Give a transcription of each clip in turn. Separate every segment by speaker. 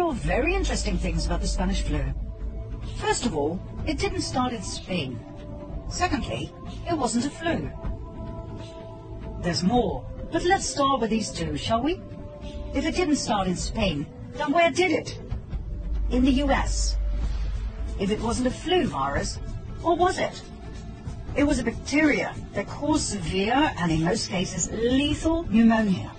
Speaker 1: are very interesting things about the Spanish flu. First of all, it didn't start in Spain. Secondly, it wasn't a flu. There's more, but let's start with these two, shall we? If it didn't start in Spain, then where did it? In the US. If it wasn't a flu virus, what was it? It was a bacteria that caused severe and in most cases lethal pneumonia.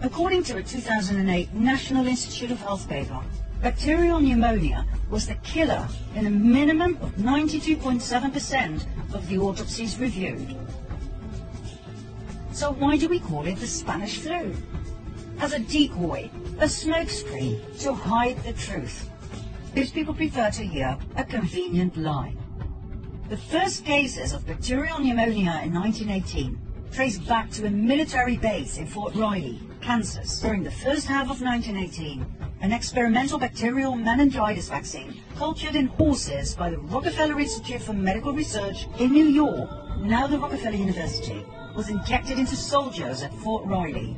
Speaker 1: According to a 2008 National Institute of Health paper, bacterial pneumonia was the killer in a minimum of 92.7% of the autopsies reviewed. So why do we call it the Spanish flu? As a decoy, a smokescreen to hide the truth. These people prefer to hear a convenient lie. The first cases of bacterial pneumonia in 1918 traced back to a military base in Fort Riley, Kansas. During the first half of 1918, an experimental bacterial meningitis vaccine cultured in horses by the Rockefeller Institute for Medical Research in New York, now the Rockefeller University, was injected into soldiers at Fort Riley.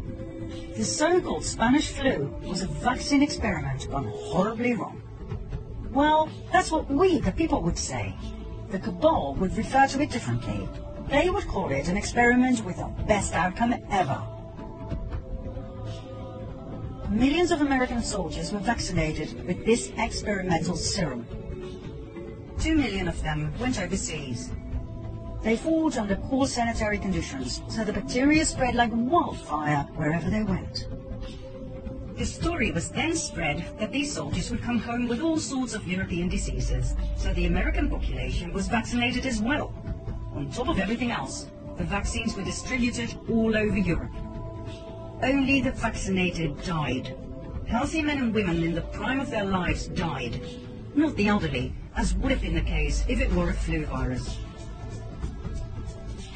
Speaker 1: The so-called Spanish flu was a vaccine experiment gone horribly wrong. Well, that's what we, the people, would say. The cabal would refer to it differently. They would call it an experiment with the best outcome ever. Millions of American soldiers were vaccinated with this experimental serum. 2 million of them went overseas. They fought under poor sanitary conditions, so the bacteria spread like wildfire wherever they went. The story was then spread that these soldiers would come home with all sorts of European diseases, so the American population was vaccinated as well. On top of everything else, the vaccines were distributed all over Europe. Only the vaccinated died. Healthy men and women in the prime of their lives died, not the elderly, as would have been the case if it were a flu virus.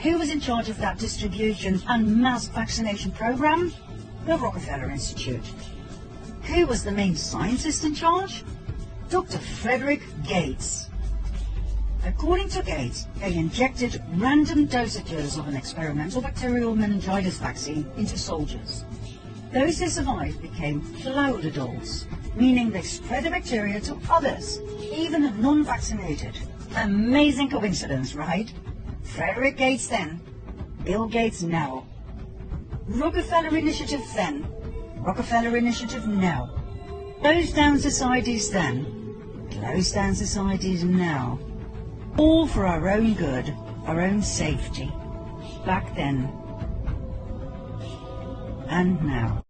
Speaker 1: Who was in charge of that distribution and mass vaccination program? The Rockefeller Institute. Who was the main scientist in charge? Dr. Frederick Gates. According to Gates, they injected random dosages of an experimental bacterial meningitis vaccine into soldiers. Those who survived became flowered adults, meaning they spread the bacteria to others, even the non-vaccinated. Amazing coincidence, right? Frederick Gates then, Bill Gates now. Rockefeller Initiative then, Rockefeller Initiative now. Close down societies then, close down societies now. All for our own good, our own safety. Back then. And now.